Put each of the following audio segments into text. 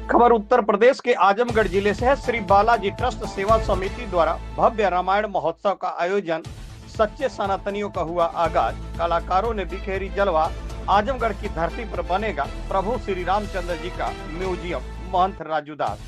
खबर उत्तर प्रदेश के आजमगढ़ जिले से है। श्री बालाजी ट्रस्ट सेवा समिति द्वारा भव्य रामायण महोत्सव का आयोजन, सच्चे सनातनियों का हुआ आगाज, कलाकारों ने बिखेरी जलवा। आजमगढ़ की धरती पर बनेगा प्रभु श्री रामचंद्र जी का म्यूजियम। महंत राजू दास।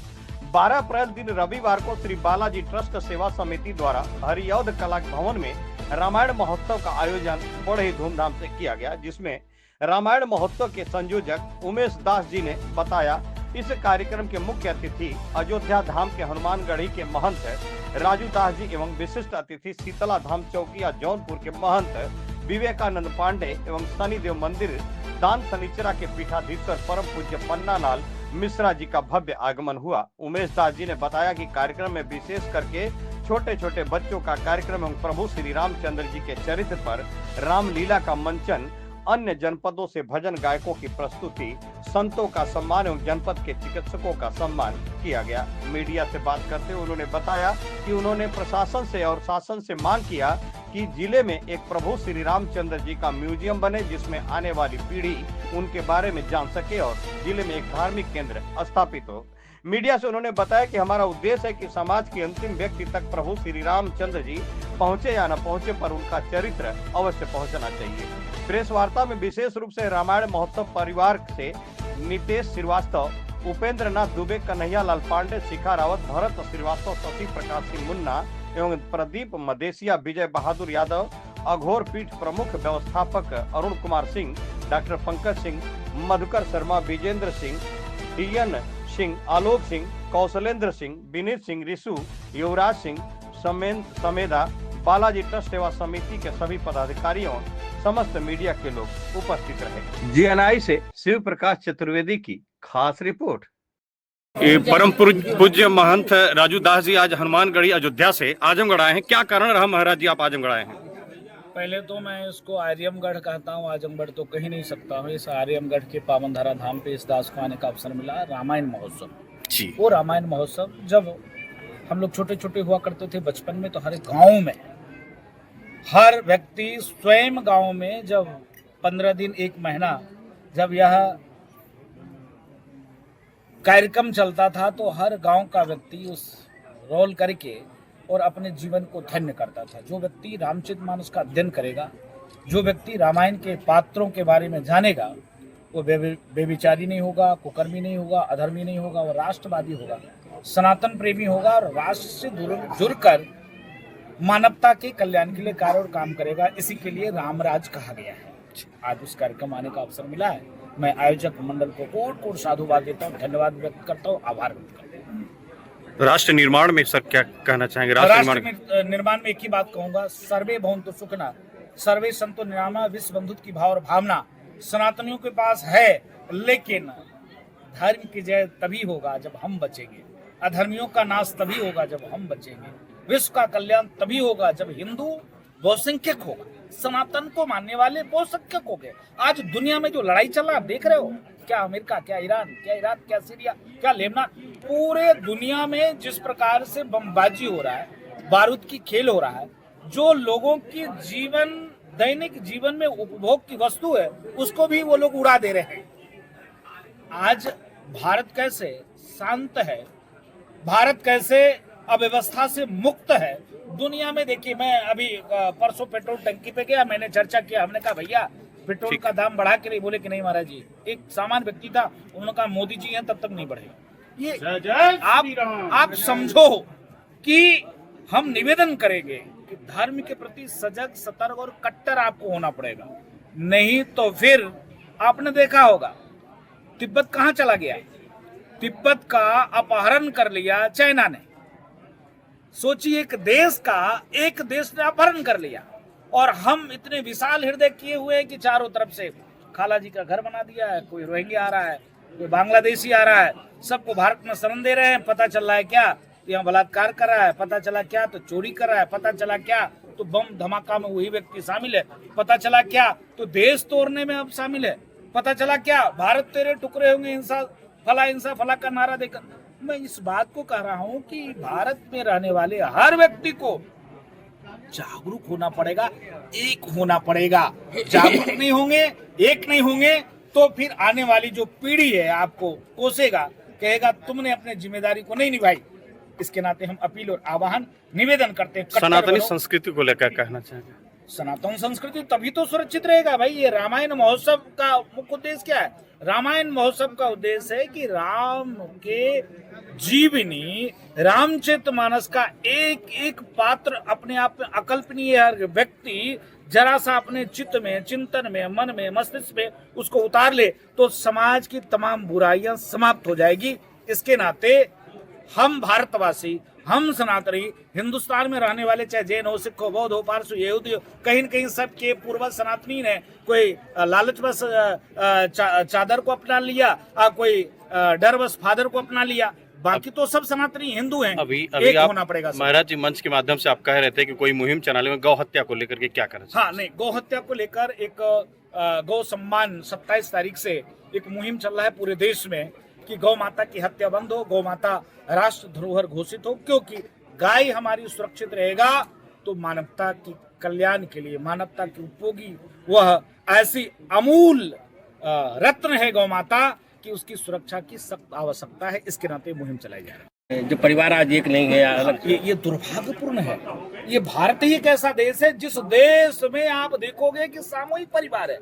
12 अप्रैल दिन रविवार को श्री बालाजी ट्रस्ट सेवा समिति द्वारा हरिऔध कला भवन में रामायण महोत्सव का आयोजन बड़े ही धूमधाम से किया गया, जिसमें रामायण महोत्सव के संयोजक उमेश दास जी ने बताया, इस कार्यक्रम के मुख्य अतिथि अयोध्या धाम के हनुमानगढ़ी के महंत राजू दास जी एवं विशिष्ट अतिथि शीतला धाम चौकिया जौनपुर के महंत विवेकानंद पांडे एवं शनिदेव मंदिर दान शनिचरा के पीठाधीश्वर परम पूज्य पन्ना लाल मिश्रा जी का भव्य आगमन हुआ। उमेश दास जी ने बताया कि कार्यक्रम में विशेष करके छोटे छोटे बच्चों का कार्यक्रम एवं प्रभु श्री रामचंद्र जी के चरित्र पर रामलीला का मंचन, अन्य जनपदों से भजन गायकों की प्रस्तुति, संतों का सम्मान एवं जनपद के चिकित्सकों का सम्मान किया गया। मीडिया से बात करते हुए उन्होंने बताया कि उन्होंने प्रशासन से और शासन से मांग किया कि जिले में एक प्रभु श्री रामचंद्र जी का म्यूजियम बने, जिसमें आने वाली पीढ़ी उनके बारे में जान सके और जिले में एक धार्मिक केंद्र स्थापित हो। मीडिया से उन्होंने बताया कि हमारा उद्देश्य है कि समाज के अंतिम व्यक्ति तक प्रभु श्री रामचंद्र जी पहुंचे या न पहुंचे, पर उनका चरित्र अवश्य पहुंचना चाहिए। प्रेस वार्ता में विशेष रूप से रामायण महोत्सव परिवार से नितेश श्रीवास्तव, उपेंद्र नाथ दुबे, कन्हैया लाल पांडे, शिखा रावत, भरत श्रीवास्तव, शशि प्रकाश सिंह मुन्ना एवं प्रदीप मदेशिया, विजय बहादुर यादव, अघोर पीठ प्रमुख व्यवस्थापक Arun Kumar Singh, doctor Pankaj Singh, Madhukar Sharma, Vijendra Singh, DN Singh, Alok Singh, Kaushalendra Singh, Vineet Singh, Rishu, Yuvraj Singh समेदा, Balaji trust सेवा समिति के सभी पदाधिकारियों, समस्त मीडिया के लोग उपस्थित रहे। जीएनआई से शिव प्रकाश चतुर्वेदी की खास रिपोर्ट। परम पूज्य महंत राजू दास जी आज हनुमानगढ़ी अयोध्या से आजमगढ़ आए हैं। क्या कारण रहा महाराज जी आप आजमगढ़ आए हैं? पहले तो मैं इसको आर्यमगढ़ कहता हूँ, आजमगढ़ तो कह नहीं सकता हूँ। इस आर्यमगढ़ के पावनधारा धाम पे इस दास को आने का अवसर मिला। रामायण महोत्सव जी, वो रामायण महोत्सव जब हम लोग छोटे छोटे हुआ करते थे बचपन में, तो हर गांव में हर व्यक्ति स्वयं गांव में जब 15 दिन 1 महीना जब यह कार्यक्रम चलता था, तो हर गांव का व्यक्ति उस रोल करके और अपने जीवन को धन्य करता था। जो व्यक्ति रामचरितमानस का अध्ययन करेगा, जो व्यक्ति रामायण के पात्रों के बारे में जानेगा, वो बेविचारी नहीं होगा, कुकर्मी नहीं होगा, अधर्मी नहीं होगा, वो राष्ट्रवादी होगा, सनातन प्रेमी होगा और राष्ट्र से जुड़कर मानवता के कल्याण के लिए कार्य और काम करेगा। इसी के लिए रामराज कहा गया है। आज उस कार्यक्रम आने का अवसर मिला है। मैं आयोजक मंडल को कोट कोट साधुवाद देता हूँ, धन्यवाद व्यक्त करता हूँ, आभार व्यक्त करता हूँ। राष्ट्र निर्माण में सर क्या कहना चाहेंगे? राष्ट्र निर्माण में एक ही बात कहूंगा, सर्वे भवन्तु सुखिनः, सर्वे सन्तु निरामया, विश्व बंधुत्व की भाव और भावना सनातनियों के पास है। लेकिन धर्म की जय तभी होगा जब हम बचेंगे, अधर्मियों का नाश तभी होगा जब हम बचेंगे, विश्व का कल्याण तभी होगा जब हिंदू बहुसंख्यक होगा, सनातन को मानने वाले बहुसंख्यक हो गए। आज दुनिया में जो लड़ाई चल रहा है आप देख रहे हो, क्या अमेरिका, क्या ईरान, क्या इराक, क्या सीरिया, क्या लेबनान, पूरे दुनिया में जिस प्रकार से बमबाजी हो रहा है, बारूद की खेल हो रहा है, जो लोगों की जीवन दैनिक जीवन में उपभोग की वस्तु है उसको भी वो लोग उड़ा दे रहे हैं। आज भारत कैसे शांत है, भारत कैसे अव्यवस्था से मुक्त है दुनिया में। देखिए, मैं अभी परसों पेट्रोल टंकी पे गया, मैंने चर्चा किया, हमने कहा भैया पेट्रोल का दाम बढ़ा के नहीं, बोले कि नहीं महाराज जी। एक सामान्य व्यक्ति था, उन्होंने कहा मोदी जी हैं तब तक नहीं बढ़ेगा। ये आप समझो कि हम निवेदन करेंगे कि धर्म के प्रति सजग, सतर्क और कट्टर आपको होना पड़ेगा। नहीं तो फिर आपने देखा होगा तिब्बत कहाँ चला गया, तिब्बत का अपहरण कर लिया चाइना ने। सोचिए, एक देश ने अपहरण कर लिया और हम इतने विशाल हृदय किए हुए हैं कि चारों तरफ से खाला जी का घर बना दिया है। कोई रोहिंग्या आ रहा है, कोई बांग्लादेशी आ रहा है, सबको भारत में शरण दे रहे हैं। पता चल रहा है क्या, यहाँ बलात्कार कर रहा है, पता चला क्या तो चोरी कर रहा है, पता चला क्या तो बम धमाका में वही व्यक्ति शामिल है, पता चला क्या तो देश तोड़ने में अब शामिल है, पता चला क्या भारत तेरे टुकड़े होंगे, हिंसा फला का नारा देकर। मैं इस बात को कह रहा हूं कि भारत में रहने वाले हर व्यक्ति को जागरूक होना पड़ेगा, एक होना पड़ेगा। जागरूक नहीं होंगे, एक नहीं होंगे तो फिर आने वाली जो पीढ़ी है आपको कोसेगा, कहेगा तुमने अपने जिम्मेदारी को नहीं निभाई। इसके नाते हम अपील और आह्वान निवेदन करते हैं, सनातनी संस्कृति को लेकर कहना चाहेंगे? सनातन संस्कृति तभी तो सुरक्षित रहेगा भाई। ये रामायण महोत्सव का मुख्य उद्देश्य क्या है? रामायण महोत्सव का उद्देश्य है कि राम के जीवनी, रामचरितमानस का एक एक पात्र अपने आप में अकल्पनीय व्यक्ति जरा सा अपने चित्त में, चिंतन में, मन में, मस्तिष्क में उसको उतार ले तो समाज की तमाम बुराइयां समाप्त हो जाएगी। इसके नाते हम भारतवासी, हम सनातनी, हिंदुस्तान में रहने वाले, चाहे जैन हो, सिख हो, बौद्ध हो, पारसी, यहूदी हो, कहीं न कहीं सबके पूर्वज सनातनी ने कोई लालचवश चादर को अपना लिया, कोई डरवश फादर को अपना लिया, बाकी तो सब सनातनी हिंदू हैं। अभी एक आप होना पड़ेगा। महाराज जी मंच के माध्यम से आप कह रहे थे कि कोई मुहिम चला ले, गौ हत्या को लेकर के क्या करना चाहिए? हाँ, नहीं, गौ हत्या को लेकर एक गौ सम्मान 27 तारीख से एक मुहिम चल रहा है पूरे देश में कि गौ माता की हत्या बंद हो, गौ माता राष्ट्र धरोहर घोषित हो, क्योंकि गाय हमारी सुरक्षित रहेगा तो मानवता की कल्याण के लिए, मानवता की उपयोगी वह ऐसी अमूल रत्न है गौ माता कि उसकी सुरक्षा की सख्त आवश्यकता है। इसके नाते मुहिम चलाई जा रही है। जो परिवार आज एक नहीं गया अलग, ये दुर्भाग्यपूर्ण है। ये भारत ही एक ऐसा देश है जिस देश में आप देखोगे कि सामूहिक परिवार है,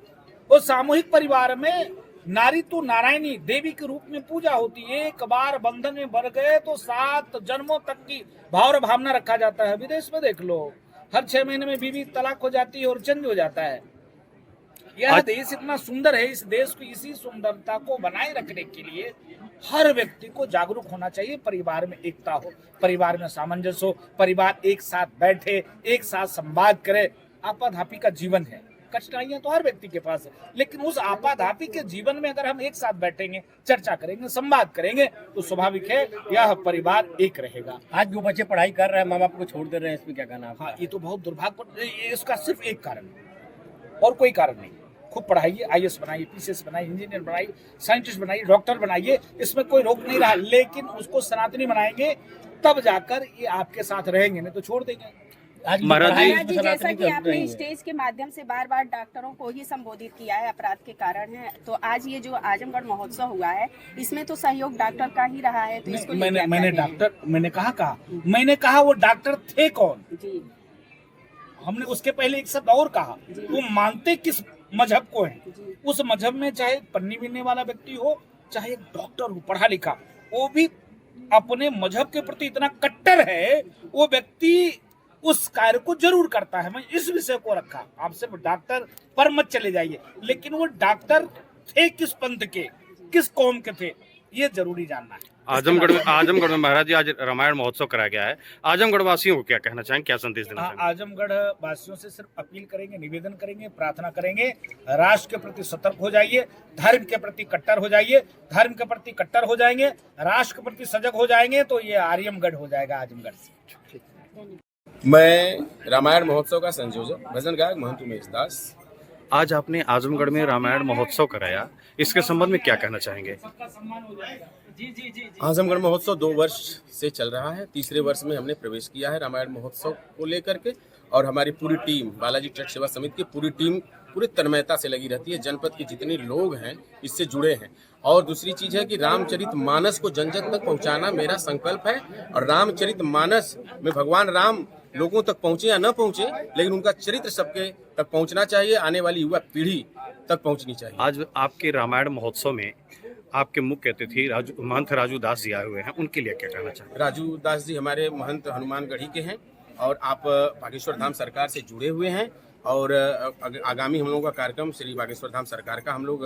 और सामूहिक परिवार में नारी तो नारायणी देवी के रूप में पूजा होती है। एक बार बंधन में बढ़ गए तो 7 जन्मों तक की भाव और भावना रखा जाता है। विदेश में देख लो, हर 6 महीने में बीवी तलाक हो जाती है और चेंज हो जाता है। यह देश इतना सुंदर है, इस देश को, इसी सुंदरता को बनाए रखने के लिए हर व्यक्ति को जागरूक होना चाहिए। परिवार में एकता हो, परिवार में सामंजस्य हो, परिवार एक साथ बैठे, एक साथ संवाद करे। आपाधापी का जीवन है, कठिनाइयां तो हर व्यक्ति के पास है, लेकिन उस आपाधापी के जीवन में अगर हम एक साथ बैठेंगे, चर्चा करेंगे, संवाद करेंगे तो स्वाभाविक है यह परिवार एक रहेगा। आज जो बच्चे पढ़ाई कर रहे हैं, माँ बाप को छोड़ दे रहे हैं, इसमें क्या कहना है? हाँ, ये तो बहुत दुर्भाग्य। इसका सिर्फ एक कारण है और कोई कारण नहीं। खूब पढ़ाइए, IAS बनाइए, PCS बनाइए, इंजीनियर बनाइए, साइंटिस्ट बनाइए, डॉक्टर बनाइए, इसमें कोई रोक नहीं रहा, लेकिन उसको सनातनी बनाएंगे तब जाकर ये आपके साथ रहेंगे, नहीं तो छोड़ देंगे। महाराज जी, जैसा कि आपने स्टेज के माध्यम से बार बार डॉक्टरों को ही संबोधित किया है, अपराध के कारण है, तो आज ये जो आजमगढ़ महोत्सव हुआ है इसमें तो सहयोग डॉक्टर का ही रहा है, तो इसको मैंने कहा वो डॉक्टर थे कौन जी? हमने उसके पहले एक शब्द और कहा, वो मानते किस मजहब को है। उस मजहब में चाहे पन्नी बिनने वाला व्यक्ति हो, चाहे एक डॉक्टर हो पढ़ा लिखा, वो भी अपने मजहब के प्रति इतना कट्टर है, वो व्यक्ति उस कार्य को जरूर करता है। मैं इस विषय को रखा, आप सिर्फ डॉक्टर पर मत चले जाइए, लेकिन वो डॉक्टर थे किस पंथ के, किस कौम के थे, ये जरूरी जानना है। आजमगढ़ में महाराज जी आज रामायण महोत्सव कराया गया है, आजमगढ़ वासियों को क्या कहना चाहेंगे, क्या संदेश देना चाहेंगे? आजमगढ़ वासियों से सिर्फ अपील करेंगे, निवेदन करेंगे, प्रार्थना करेंगे, राष्ट्र के प्रति सतर्क हो जाइए, धर्म के प्रति कट्टर हो जाइए। धर्म के प्रति कट्टर हो जाएंगे, राष्ट्र के प्रति सजग हो जाएंगे तो ये आर्यमगढ़ हो जाएगा आजमगढ़ से। मैं रामायण महोत्सव का संयोजक भजन गायक महंत उमेश दास। आज आपने आजमगढ़ में रामायण महोत्सव कराया, इसके संबंध में क्या कहना चाहेंगे? आजमगढ़ महोत्सव 2 वर्ष से चल रहा है, तीसरे वर्ष में हमने प्रवेश किया है रामायण महोत्सव को लेकर के, और हमारी पूरी टीम, बालाजी ट्रस्ट सेवा समिति की पूरी टीम पूरी तन्मयता से लगी रहती है। जनपद के जितने लोग हैं इससे जुड़े हैं, और दूसरी चीज़ है कि रामचरितमानस को जन जन तक पहुंचाना मेरा संकल्प है, और रामचरितमानस में भगवान राम लोगों तक पहुंचे या न पहुंचे, लेकिन उनका चरित्र सबके तक पहुंचना चाहिए, आने वाली युवा पीढ़ी तक पहुंचनी चाहिए। आज आपके रामायण महोत्सव में आपके मुख्य अतिथि महंत राजू दास जी आए हुए हैं, उनके लिए क्या कहना चाहेंगे? राजू दास जी हमारे महंत हनुमानगढ़ी के हैं, और आप बागेश्वर धाम सरकार से जुड़े हुए हैं, और आगामी हम लोगों का कार्यक्रम श्री बागेश्वर धाम सरकार का हम लोग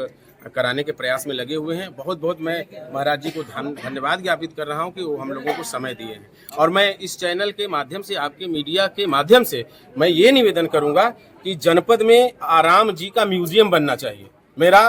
कराने के प्रयास में लगे हुए हैं। बहुत बहुत मैं महाराज जी को धन्यवाद ज्ञापित कर रहा हूं कि वो हम लोगों को समय दिए हैं, और मैं इस चैनल के माध्यम से, आपके मीडिया के माध्यम से मैं ये निवेदन करूंगा कि जनपद में राम जी का म्यूजियम बनना चाहिए। मेरा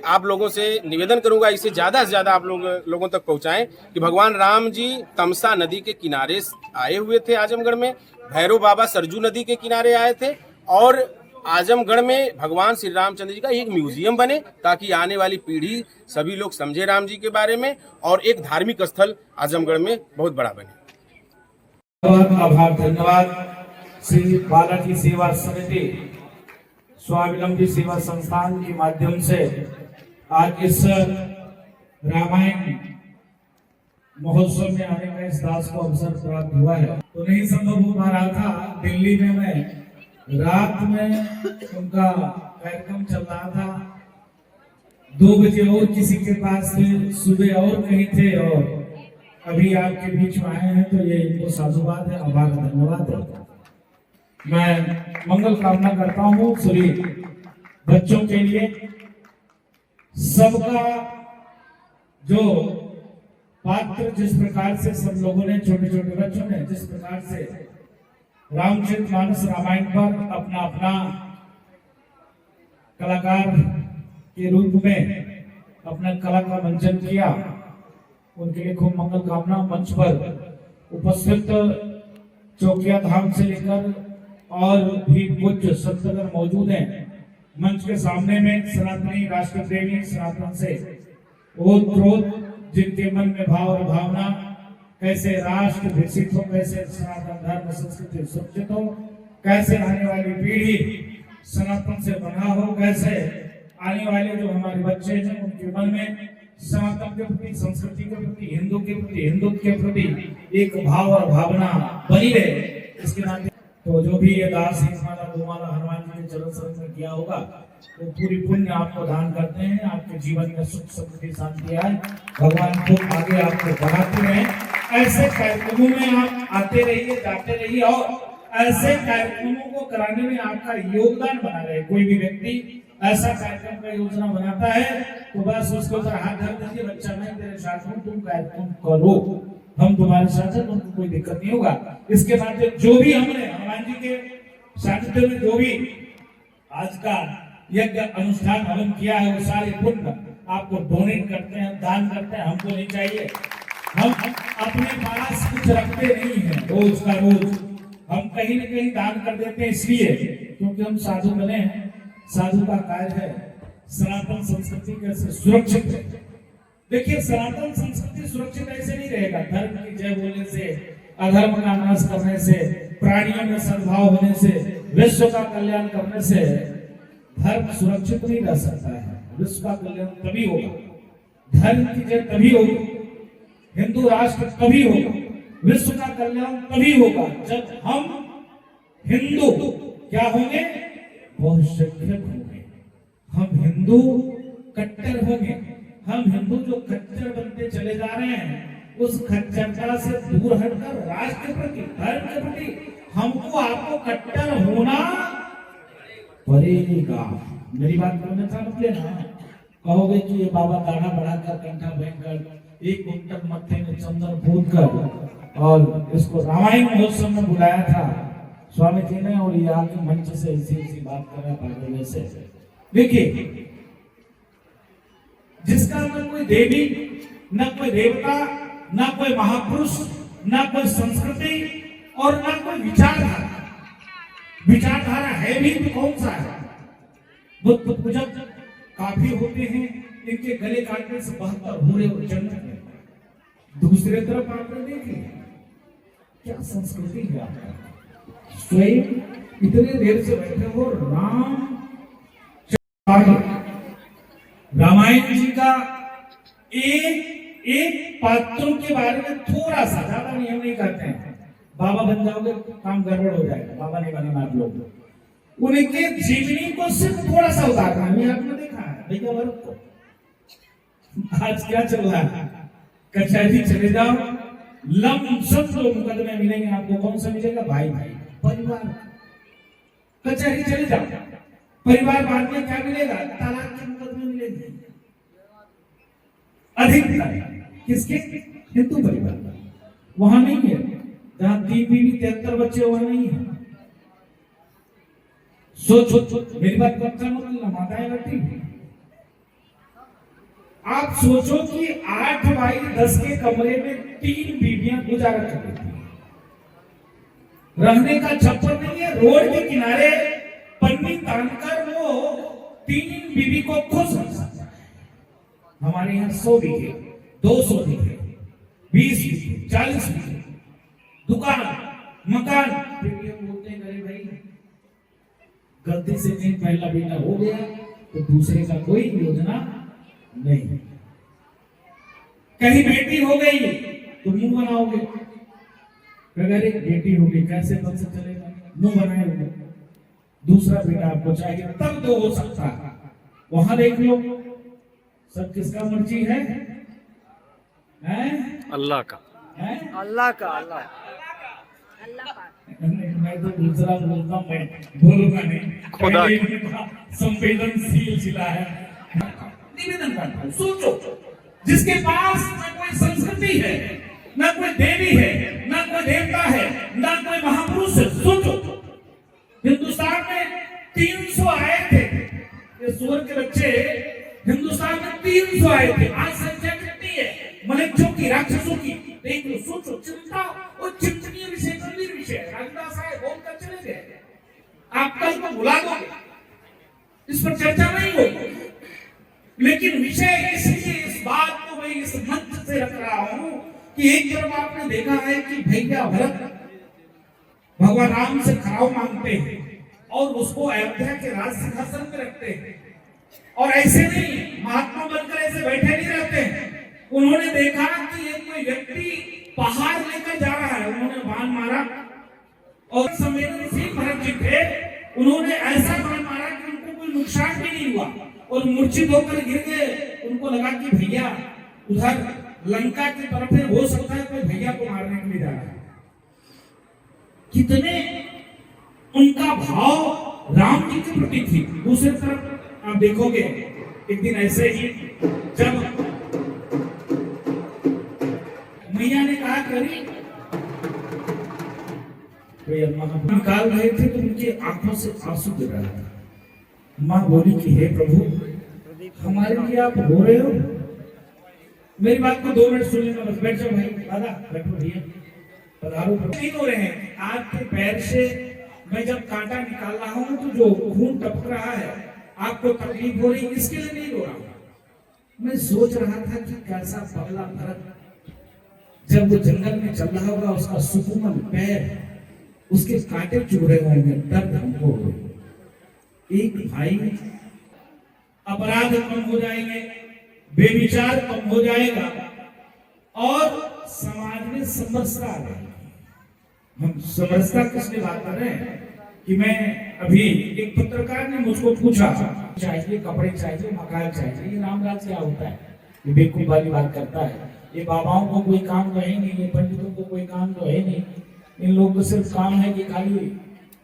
आप लोगों से निवेदन करूंगा, इसे ज़्यादा से ज़्यादा आप लोगों तक पहुंचाएं कि भगवान राम जी तमसा नदी के किनारे आए हुए थे आजमगढ़ में, भैरव बाबा सरजू नदी के किनारे आए थे, और आजमगढ़ में भगवान श्री रामचंद्र जी का एक म्यूजियम बने, ताकि आने वाली पीढ़ी सभी लोग समझे राम जी के बारे में, और एक धार्मिक स्थल आजमगढ़ में बहुत बड़ा बने। बहुत आभार, धन्यवाद। श्री बालाजी सेवा समिति स्वावलंबी सेवा संस्थान के माध्यम से आज इस रामायण महोत्सव में आने का इस दास को अवसर प्राप्त हुआ है। तो नहीं संभव हो पा रहा था। दिल्ली में मैं रात में उनका कार्यक्रम चल रहा था, 2 बजे और किसी के पास थे, सुबह और कहीं थे, और अभी आपके बीच में आए हैं, तो ये इनको साधुवाद है, आभार धन्यवाद है। मैं मंगल कामना करता हूँ सभी बच्चों के लिए। सबका जो पात्र जिस प्रकार से सब लोगों ने, छोटे छोटे बच्चों ने जिस प्रकार से रामचरितमानस रामायण पर अपना अपना कलाकार के रूप में अपना कला का मंचन किया, उनके लिए खूब मंगल कामना। मंच पर उपस्थित चौकिया धाम से लेकर और भी पूज्य संतगण मौजूद हैं। मंच के सामने में सनातनी राष्ट्र प्रेमी, सनातन से ओत-प्रोत, जिनके मन में भाव और भावना, कैसे राष्ट्र विकसित हो, कैसे सनातन धर्म संस्कृति सुरक्षित हो, कैसे आने वाली पीढ़ी सनातन से बना हो, कैसे आने वाले जो हमारे बच्चे हैं उनके मन में सनातन के प्रति, संस्कृति के प्रति, हिंदू के प्रति, हिंदुत्व के प्रति एक भाव और भावना बनी रहे। इसके नाते तो जो भी ये दास हिमाला गोमाला हनुमान जी के चरण शरण में किया होगा, वो पूरी पुण्य आपको दान करते हैं। आपके जीवन में सुख समृद्धि शांति आए, भगवान खूब आगे आपको बढ़ाते रहें। ऐसे कार्यक्रमों में आप आते रहिए, जाते रहिए, और ऐसे कार्यक्रमों को कराने में आपका योगदान बना रहे। कोई भी व्यक्ति ऐसा कार्यक्रम का योजना बनाता है तो बस उसके ऊपर हाथ धर दीजिए, बच्चा मैं तेरे साथ हूँ, तुम कार्यक्रम करो, हम तुम्हारे साथ हैं, तुमको कोई दिक्कत नहीं होगा। इसके बाद जो भी हमने हनुमान जी के सानिध्य में जो भी आज का यज्ञ अनुष्ठान हवन किया है, वो सारे पुण्य आपको डोनेट करते हैं, दान करते हैं। हमको नहीं चाहिए, हम अपने पास कुछ रखते नहीं है। रोज का रोज हम कहीं न कहीं दान कर देते हैं, इसलिए क्योंकि हम साधु बने हैं। साधु का कार्य है सनातन संस्कृति कैसे सुरक्षित है। देखिए, सनातन संस्कृति सुरक्षित ऐसे नहीं रहेगा धर्म की जय बोलने से, अधर्म का नाश करने से, प्राणियों में सद्भाव होने से, विश्व का कल्याण करने से धर्म सुरक्षित नहीं रह सकता है। विश्व का कल्याण तभी होगा, धर्म की जय तभी होगी, हिंदू राष्ट्र तभी होगा, विश्व का कल्याण तभी होगा जब हम हिंदू क्या होंगे, बहुसंख्यक होंगे। हम हिंदू कट्टर होंगे। हम हिंदू जो कट्टर बनते चले जा रहे हैं, उस कट्टरता से दूर हटकर राष्ट्र के प्रति, धर्म के प्रति हमको आपको कट्टर होना पड़ेगा। मेरी बात को अन्यथा मत लेना। कहोगे कि ये बाबा दाढ़ा बढ़ाकर, कंठा भयंकर, एक कुंटल मत्थे में चंदन फूंक कर और इसको रामायण महोत्सव में बुलाया था स्वामी जी ने, और ये आके मंच से ऐसी बात कर रहा पागल में से। देखिए, जिसका न कोई देवी, न कोई देवता, न कोई महापुरुष, न कोई संस्कृति और न कोई विचारधारा, विचारधारा है भी तो कौन सा है। बुद्ध पूजक काफी होते हैं, इनके गले काटने से 72 हुए और जन्नत में। दूसरे तरफ आपने देखिए क्या संस्कृति है आपका। स्वयं इतने देर से बैठे हो, रामायण जी का एक पात्रों के बारे में थोड़ा सा, ज्यादा नहीं, हम नहीं कहते हैं बाबा बन जाओगे काम गड़बड़ हो जाएगा, बाबा नहीं बने आप लोग। उनके जीवनी को सिर्फ थोड़ा सा उतारना है। आपने देखा है भैया वर्ग को आज क्या चल रहा है, कचहरी चले जाओ, लमसम लोग मुकदमे मिलेंगे आपको। कौन सा मिलेगा, भाई भाई परिवार। कचहरी चले जाओ, परिवार बाद में क्या मिलेगा, तलाक के मुकदमे मिलेंगे अधिकतर। किसके, हिंदू परिवार। वहां नहीं है, जहां 3 बीवी 73 बच्चे, वहां नहीं है। सोचो, मेरी बात को अच्छा मत लेना, माताएं बैठी। आप सोचो कि 8 बाई 10 के कमरे में 3 बीवियां गुजारा कर रही थी। रहने का छप्पर नहीं है, रोड के किनारे पन्नी तानकर वो 3 बीवी को खुश रख सकता है। हमारे यहाँ 100 बीघे, 200 बीघे, 20 बीघे, 40 बीघे, दुकान, मकान। बोलते हैं अरे भाई गलती से नहीं, पहला बेटा हो गया तो दूसरे का कोई योजना नहीं। कहीं बेटी हो गई तो मुंह बनाओगे, अगर एक बेटी होगी कैसे पद से चलेगा, मुंह बनाए होगे। दूसरा बेटा आपको चाहिए तब तो हो सकता है। वहां देख लो, सब किसका मर्जी है? अल्लाह का। अल्लाह का। मैं तो दूसरा बोलता, मैं बोलूंगा नहीं, खुदा संवेदनशील जिला है। निवेदन करता हूं, सोचो, जिसके पास न कोई संस्कृति है, न कोई देवी है, न कोई देवता है, न कोई महापुरुष है। सोचो, हिंदुस्तान में 300 आए थे, ये सुअर के बच्चे हिंदुस्तान में 300 आए थे। आज संख्या कितनी है? मलेच्छों की, राक्षसों की। देख लो, सोचो, चिंता और चिंतनीय विषय, गंभीर विषय। राजदास आए, बोलकर चले गए, आप कल को भुला दोगे, इस पर चर्चा नहीं होगी। लेकिन विषय इसलिए इस बात को मैं इस मंच से रख रहा हूं कि एक तरफ आपने देखा है कि भैया भरत भगवान राम से खराव मांगते हैं और उसको अयोध्या के राज सिंहासन पे रखते हैं। और ऐसे नहीं महात्मा बनकर ऐसे बैठे नहीं रहते हैं। उन्होंने देखा कि एक कोई व्यक्ति पहाड़ लेकर जा रहा है, उन्होंने बाण मारा और संवेदनशील भरत जी थे, उन्होंने ऐसा बाण मारा कि उनको कोई नुकसान भी नहीं हुआ और मूर्छित होकर गिर गए। उनको लगा कि भैया उधर लंका की तरफ है, हो सकता है कोई भैया को मारने के लिए जा रहा है। कितने उनका भाव राम जी के प्रति थी। दूसरी तरफ आप देखोगे, एक दिन ऐसे ही जब मैया ने कहा करी, तो निकाल रहे थे तो उनकी आंखों से आंसू गिर रहा था। माँ बोली कि हे प्रभु, हमारे लिए आप रो रहे हो? मेरी बात को 2 मिनट सुन लेना, बस बैठ जाओ भाई, दादा बैठो भैया, पधारो। नहीं हो रहे हैं, आपके पैर से मैं जब कांटा निकाल रहा हूं तो जो खून टपक रहा है, आपको तकलीफ हो रही, इसके लिए नहीं रो रहा हूं। मैं सोच रहा था कि कैसा पगला भरत जब वो जंगल में चल रहा होगा, उसका सुकुमल पैर, उसके कांटे चुभ रहे होंगे, दर्द हमको हो। एक भाई, अपराध कम हो जाएंगे, बेविचार कम हो जाएगा और समाज में समरसता आ जाएगी। हम समरसता किसने बात कर रहे हैं कि मैं अभी एक पत्रकार ने मुझको पूछा, चाहिए कपड़े चाहिए, मकान चाहिए, ये रामराज क्या होता है? ये बेवकूफ वाली बात करता है। ये बाबाओं को कोई काम तो है नहीं, ये पंडितों को कोई काम तो है नहीं। इन लोगों को सिर्फ काम है कि खाली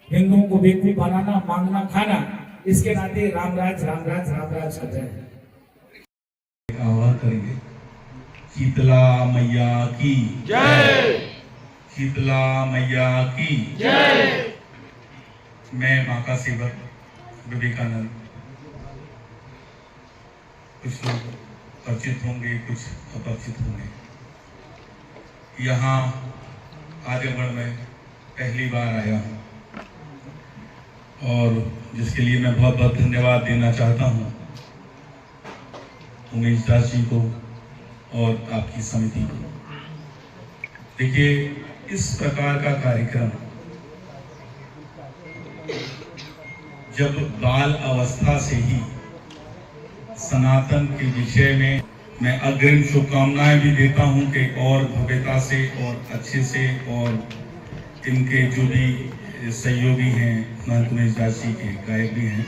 हिंदुओं को बेवकूफ बनाना, मांगना, खाना। इसके नाते रामराज रामराज रामराज करते हैं। आवाहन करेंगे। शीतला मैया की जय, शीतला मैया की जय। मैं मां का सेवक विवेकानंद। कुछ लोग परिचित होंगे, कुछ अपरिचित होंगे। यहाँ आजमगढ़ में पहली बार आया हूँ और जिसके लिए मैं बहुत बहुत धन्यवाद देना चाहता हूँ उमेश दास जी को और आपकी समिति को। देखिए, इस प्रकार का कार्यक्रम जब बाल अवस्था से ही सनातन के विषय में मैं अग्रिम शुभकामनाएं भी देता हूं कि और भव्यता से और अच्छे से, और इनके जो भी सहयोगी हैं, महंत उमेश दास जी के गायक भी हैं,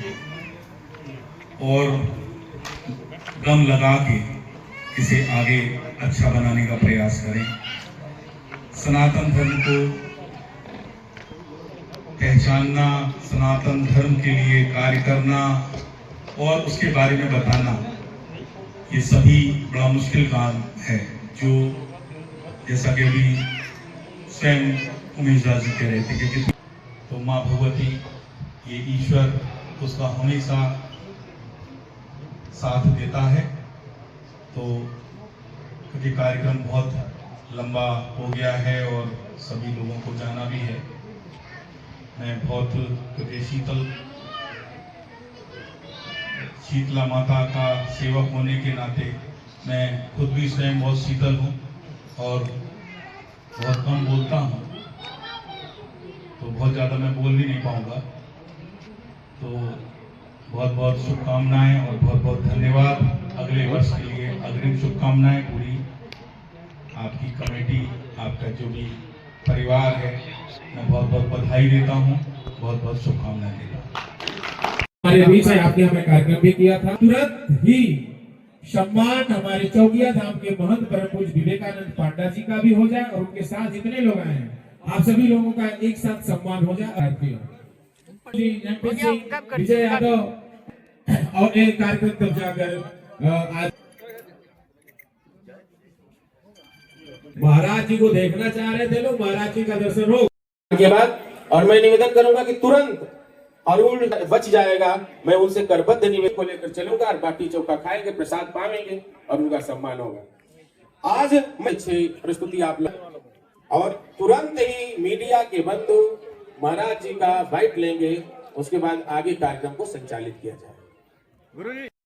और दम लगा के इसे आगे अच्छा बनाने का प्रयास करें। सनातन धर्म को पहचानना, सनातन धर्म के लिए कार्य करना और उसके बारे में बताना, ये सभी बड़ा मुश्किल काम है। जो जैसा कि अभी स्वयं उमेश दास जी कह रहे थे कि तो माँ भगवती, ये ईश्वर, उसका हमेशा साथ देता है। तो क्योंकि कार्यक्रम बहुत लंबा हो गया है और सभी लोगों को जाना भी है, मैं बहुत, क्योंकि शीतला माता का सेवक होने के नाते मैं खुद भी स्वयं बहुत शीतल हूँ और बहुत कम बोलता हूँ, तो बहुत ज़्यादा मैं बोल भी नहीं पाऊँगा। तो बहुत बहुत शुभकामनाएं और बहुत बहुत धन्यवाद। अगले वर्ष के लिए अग्रिम शुभकामनाएं पूरी आपकी कमेटी जो भी परिवार है, मैं बहुत बहुत बधाई देता हूँ, बहुत बहुत शुभकामनाएं देता हूँ। हमारे बीच में आपने हमें कार्यक्रम भी किया था। तुरंत ही सम्मान हमारे चौकिया धाम के महंत परम पूज्य विवेकानंद पांडा जी का भी हो जाए और उनके साथ जितने लोग आए हैं आप सभी लोगों का एक साथ सम्मान हो जाए। विजय यादव और एक कार्यक्रम तब जाकर आज महाराज जी को देखना चाह रहे थे लोग, महाराज जी का दर्शन हो के बाद। और मैं निवेदन करूंगा कि तुरंत अरुण बच जाएगा, मैं उनसे करबद्ध निवेदन को लेकर चलूंगा और बाटी चौका खाएंगे, प्रसाद पाएंगे और उनका सम्मान होगा। आज मैं प्रस्तुति आप लोग और तुरंत ही मीडिया के बंधु महाराज जी का बाइट लेंगे, उसके बाद आगे कार्यक्रम को संचालित किया जाएगा।